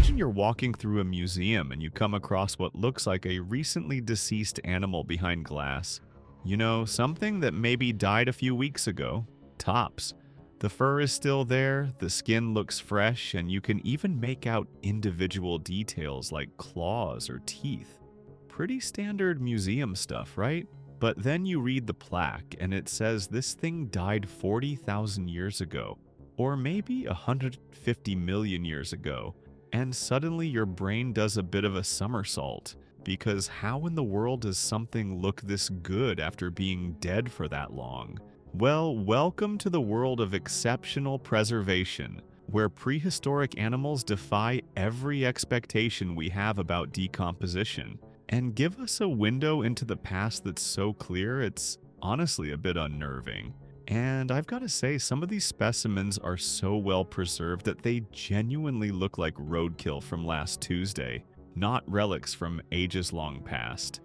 Imagine you're walking through a museum and you come across what looks like a recently deceased animal behind glass. You know, something that maybe died a few weeks ago. Tops. The fur is still there, the skin looks fresh, and you can even make out individual details like claws or teeth. Pretty standard museum stuff, right? But then you read the plaque and it says this thing died 40,000 years ago, or maybe 150 million years ago. And suddenly your brain does a bit of a somersault, because how in the world does something look this good after being dead for that long? Well, welcome to the world of exceptional preservation, where prehistoric animals defy every expectation we have about decomposition, and give us a window into the past that's so clear it's honestly a bit unnerving. And I've got to say, some of these specimens are so well preserved that they genuinely look like roadkill from last Tuesday, not relics from ages long past.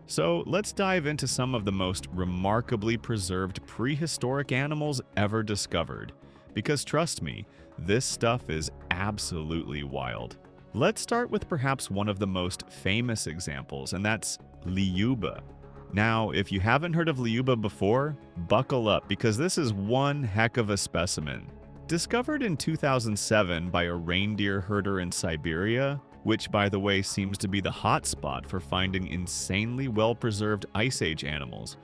So let's dive into some of the most remarkably preserved prehistoric animals ever discovered, because trust me, this stuff is absolutely wild. Let's start with perhaps one of the most famous examples, and that's Liuba. Now, if you haven't heard of Liuba before, buckle up because this is one heck of a specimen. Discovered in 2007 by a reindeer herder in Siberia, which by the way seems to be the hotspot for finding insanely well-preserved Ice Age animals,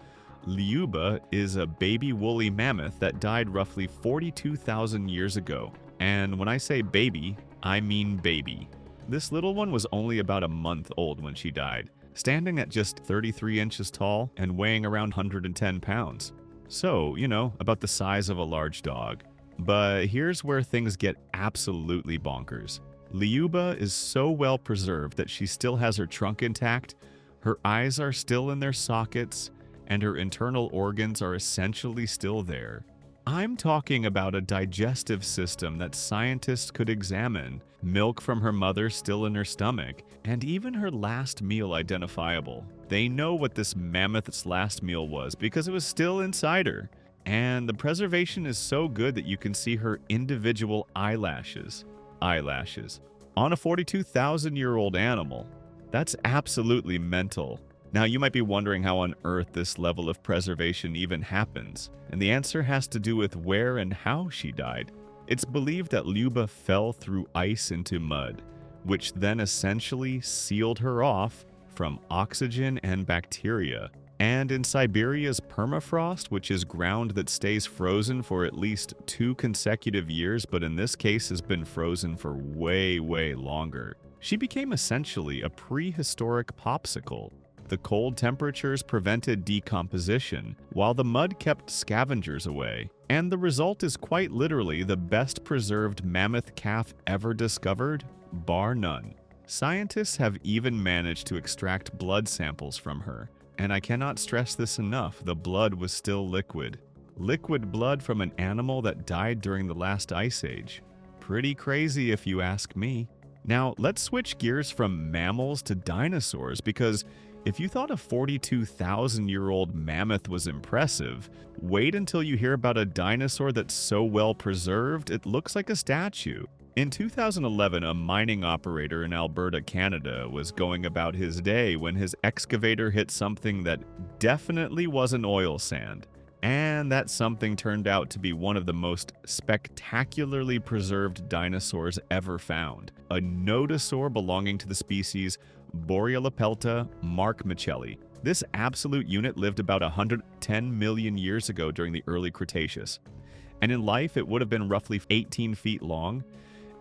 Liuba is a baby woolly mammoth that died roughly 42,000 years ago. And when I say baby, I mean baby. This little one was only about a month old when she died, standing at just 33 inches tall and weighing around 110 pounds. So, you know, about the size of a large dog. But here's where things get absolutely bonkers. Liuba is so well preserved that she still has her trunk intact, her eyes are still in their sockets, and her internal organs are essentially still there. I'm talking about a digestive system that scientists could examine, milk from her mother still in her stomach, and even her last meal identifiable. They know what this mammoth's last meal was because it was still inside her. And the preservation is so good that you can see her individual eyelashes. On a 42,000-year-old animal. That's absolutely mental. Now, you might be wondering how on earth this level of preservation even happens, and the answer has to do with where and how she died. It's believed that Liuba fell through ice into mud, which then essentially sealed her off from oxygen and bacteria. And in Siberia's permafrost, which is ground that stays frozen for at least 2 consecutive years, but in this case has been frozen for way longer, she became essentially a prehistoric popsicle. The cold temperatures prevented decomposition, while the mud kept scavengers away. And the result is quite literally the best preserved mammoth calf ever discovered, bar none. Scientists have even managed to extract blood samples from her. And I cannot stress this enough, the blood was still liquid. Liquid blood from an animal that died during the last ice age. Pretty crazy if you ask me. Now, let's switch gears from mammals to dinosaurs, because if you thought a 42,000-year-old mammoth was impressive, wait until you hear about a dinosaur that's so well preserved it looks like a statue. In 2011, a mining operator in Alberta, Canada, was going about his day when his excavator hit something that definitely wasn't oil sand. And that something turned out to be one of the most spectacularly preserved dinosaurs ever found, a Nodosaur belonging to the species Borealopelta markmichelli. This absolute unit lived about 110 million years ago during the early Cretaceous. And in life, it would have been roughly 18 feet long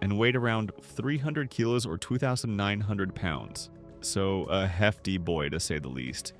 and weighed around 300 kilos or 2,900 pounds. So a hefty boy to say the least.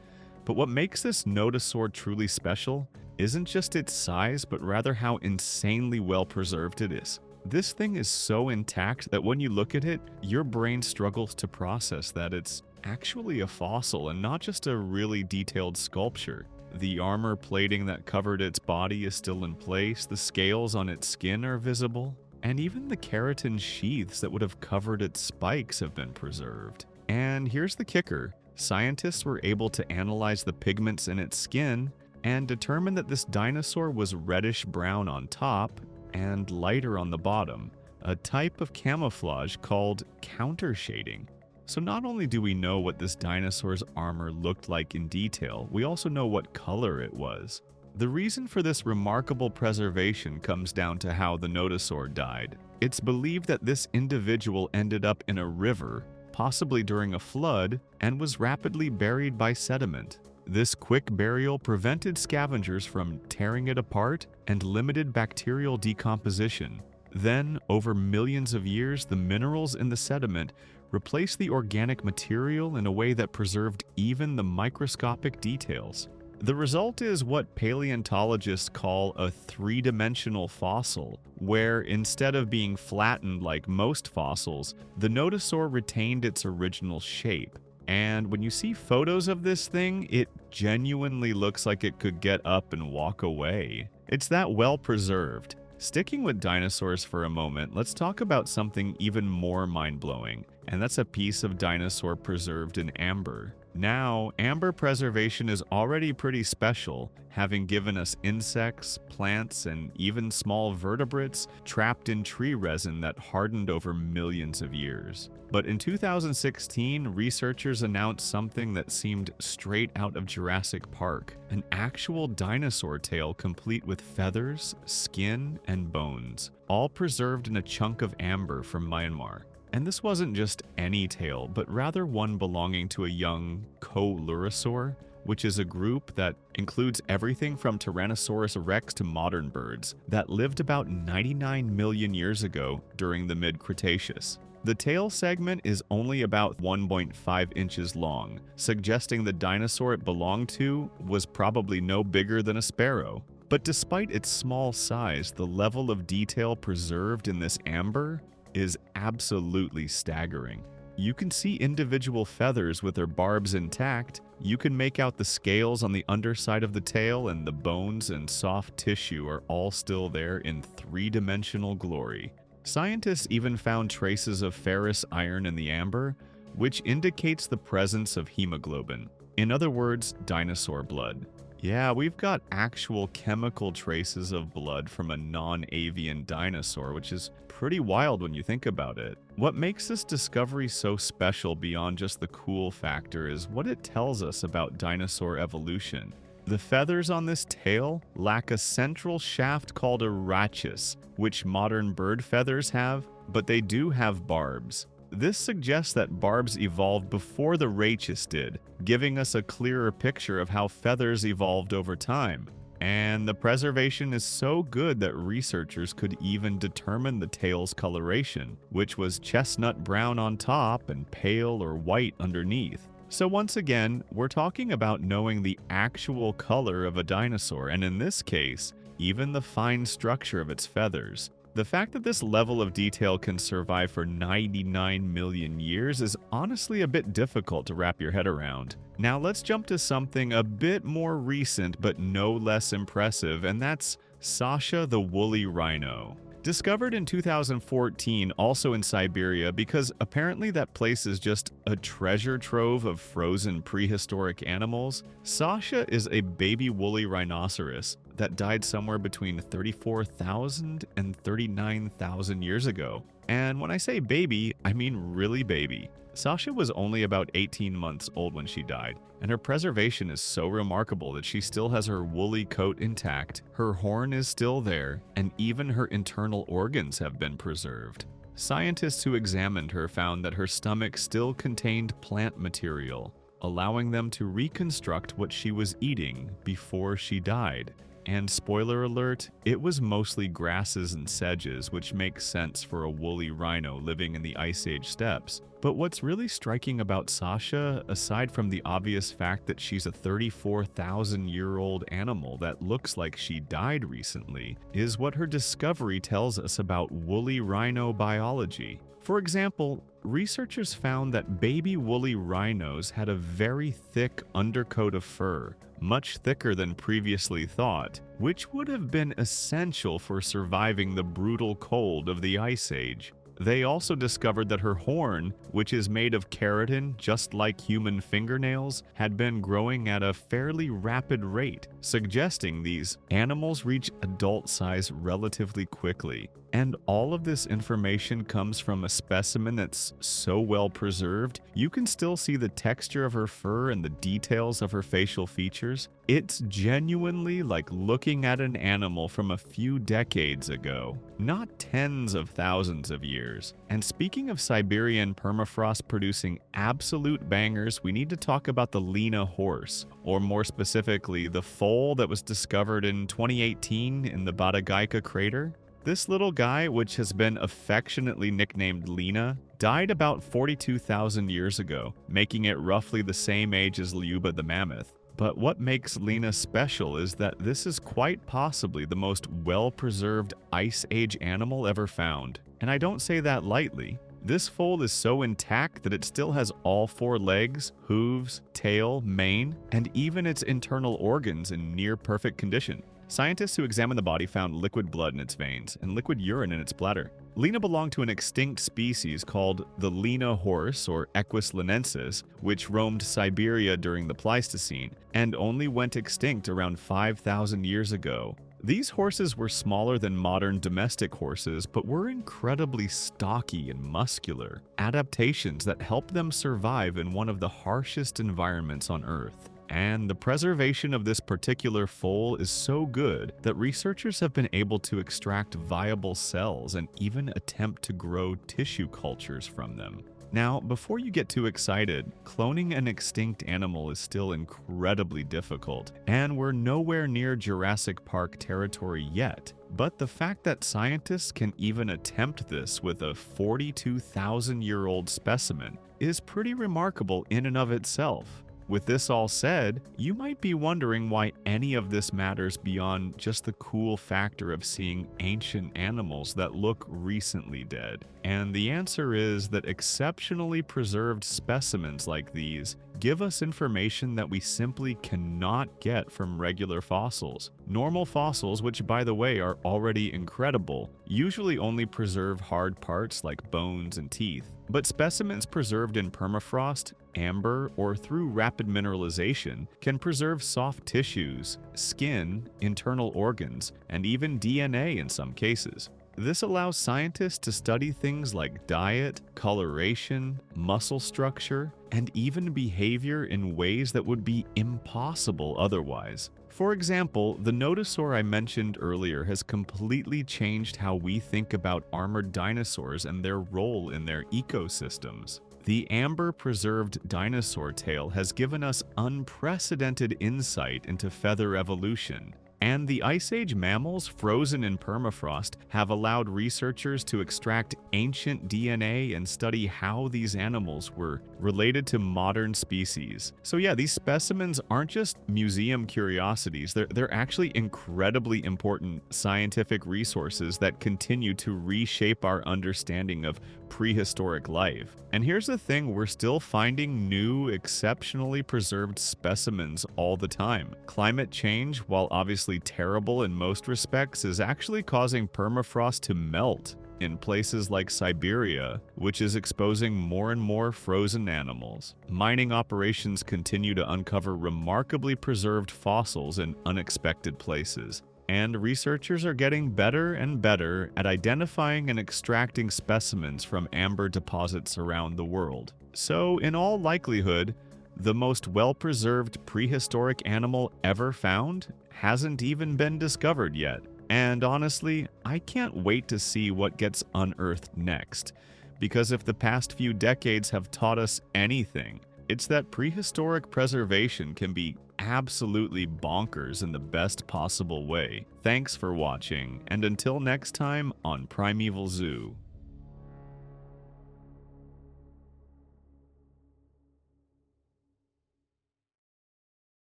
But what makes this Nodosaur truly special isn't just its size, but rather how insanely well preserved it is. This thing is so intact that when you look at it, your brain struggles to process that it's actually a fossil and not just a really detailed sculpture. The armor plating that covered its body is still in place, the scales on its skin are visible, and even the keratin sheaths that would have covered its spikes have been preserved. And here's the kicker. Scientists were able to analyze the pigments in its skin and determine that this dinosaur was reddish-brown on top and lighter on the bottom, a type of camouflage called countershading. So not only do we know what this dinosaur's armor looked like in detail, we also know what color it was. The reason for this remarkable preservation comes down to how the Nodosaur died. It's believed that this individual ended up in a river, possibly during a flood, and was rapidly buried by sediment. This quick burial prevented scavengers from tearing it apart and limited bacterial decomposition. Then, over millions of years, the minerals in the sediment replaced the organic material in a way that preserved even the microscopic details. The result is what paleontologists call a three-dimensional fossil, where instead of being flattened like most fossils, the Nodosaur retained its original shape. And when you see photos of this thing, it genuinely looks like it could get up and walk away. It's that well preserved. Sticking with dinosaurs for a moment, let's talk about something even more mind-blowing, and that's a piece of dinosaur preserved in amber. Now, amber preservation is already pretty special, having given us insects, plants, and even small vertebrates trapped in tree resin that hardened over millions of years. But in 2016, researchers announced something that seemed straight out of Jurassic Park, an actual dinosaur tail complete with feathers, skin, and bones, all preserved in a chunk of amber from Myanmar. And this wasn't just any tail, but rather one belonging to a young Coelurosaur, which is a group that includes everything from Tyrannosaurus rex to modern birds that lived about 99 million years ago during the mid-Cretaceous. The tail segment is only about 1.5 inches long, suggesting the dinosaur it belonged to was probably no bigger than a sparrow. But despite its small size, the level of detail preserved in this amber is absolutely staggering. You can see individual feathers with their barbs intact. You can make out the scales on the underside of the tail, and the bones and soft tissue are all still there in three-dimensional glory. Scientists even found traces of ferrous iron in the amber, which indicates the presence of hemoglobin. In other words, dinosaur blood. Yeah, we've got actual chemical traces of blood from a non-avian dinosaur, which is pretty wild when you think about it. What makes this discovery so special beyond just the cool factor is what it tells us about dinosaur evolution. The feathers on this tail lack a central shaft called a rachis, which modern bird feathers have, but they do have barbs. This suggests that barbs evolved before the rachis did, giving us a clearer picture of how feathers evolved over time. And the preservation is so good that researchers could even determine the tail's coloration, which was chestnut brown on top and pale or white underneath. So once again, we're talking about knowing the actual color of a dinosaur, and in this case, even the fine structure of its feathers. The fact that this level of detail can survive for 99 million years is honestly a bit difficult to wrap your head around. Now let's jump to something a bit more recent but no less impressive, and that's Sasha the woolly rhino. Discovered in 2014, also in Siberia, because apparently that place is just a treasure trove of frozen prehistoric animals, Sasha is a baby woolly rhinoceros that died somewhere between 34,000 and 39,000 years ago. And when I say baby, I mean really baby. Sasha was only about 18 months old when she died, and her preservation is so remarkable that she still has her woolly coat intact, her horn is still there, and even her internal organs have been preserved. Scientists who examined her found that her stomach still contained plant material, allowing them to reconstruct what she was eating before she died. And spoiler alert, it was mostly grasses and sedges, which makes sense for a woolly rhino living in the Ice Age steppes. But what's really striking about Sasha, aside from the obvious fact that she's a 34,000-year-old animal that looks like she died recently, is what her discovery tells us about woolly rhino biology. For example, researchers found that baby woolly rhinos had a very thick undercoat of fur, much thicker than previously thought, which would have been essential for surviving the brutal cold of the Ice Age. They also discovered that her horn, which is made of keratin just like human fingernails, had been growing at a fairly rapid rate, suggesting these animals reach adult size relatively quickly. And all of this information comes from a specimen that's so well preserved, you can still see the texture of her fur and the details of her facial features. It's genuinely like looking at an animal from a few decades ago, not tens of thousands of years. And speaking of Siberian permafrost producing absolute bangers, we need to talk about the Lena horse, or more specifically, the foal that was discovered in 2018 in the Batagaika crater. This little guy, which has been affectionately nicknamed Lena, died about 42,000 years ago, making it roughly the same age as Lyuba the mammoth. But what makes Lena special is that this is quite possibly the most well-preserved Ice Age animal ever found. And I don't say that lightly. This foal is so intact that it still has all 4 legs, hooves, tail, mane, and even its internal organs in near-perfect condition. Scientists who examined the body found liquid blood in its veins and liquid urine in its bladder. Lena belonged to an extinct species called the Lena horse, or Equus linensis, which roamed Siberia during the Pleistocene and only went extinct around 5,000 years ago. These horses were smaller than modern domestic horses, but were incredibly stocky and muscular, adaptations that helped them survive in one of the harshest environments on Earth. And the preservation of this particular foal is so good that researchers have been able to extract viable cells and even attempt to grow tissue cultures from them. Now, before you get too excited, cloning an extinct animal is still incredibly difficult, and we're nowhere near Jurassic Park territory yet. But the fact that scientists can even attempt this with a 42,000-year-old specimen is pretty remarkable in and of itself. With this all said, you might be wondering why any of this matters beyond just the cool factor of seeing ancient animals that look recently dead. And the answer is that exceptionally preserved specimens like these give us information that we simply cannot get from regular fossils. Normal fossils, which by the way are already incredible, usually only preserve hard parts like bones and teeth. But specimens preserved in permafrost, amber, or through rapid mineralization can preserve soft tissues, skin, internal organs, and even DNA in some cases. This allows scientists to study things like diet, coloration, muscle structure, and even behavior in ways that would be impossible otherwise. For example, the Nodosaur I mentioned earlier has completely changed how we think about armored dinosaurs and their role in their ecosystems. The amber-preserved dinosaur tail has given us unprecedented insight into feather evolution. And the Ice Age mammals frozen in permafrost have allowed researchers to extract ancient DNA and study how these animals were related to modern species. So yeah, these specimens aren't just museum curiosities, they're actually incredibly important scientific resources that continue to reshape our understanding of prehistoric life. And here's the thing, we're still finding new, exceptionally preserved specimens all the time. Climate change, while obviously terrible in most respects, is actually causing permafrost to melt in places like Siberia, which is exposing more and more frozen animals. Mining operations continue to uncover remarkably preserved fossils in unexpected places. And researchers are getting better and better at identifying and extracting specimens from amber deposits around the world. So, in all likelihood, the most well-preserved prehistoric animal ever found hasn't even been discovered yet. And honestly, I can't wait to see what gets unearthed next. Because if the past few decades have taught us anything, it's that prehistoric preservation can be absolutely bonkers in the best possible way. Thanks for watching, and until next time on Primeval Zoo.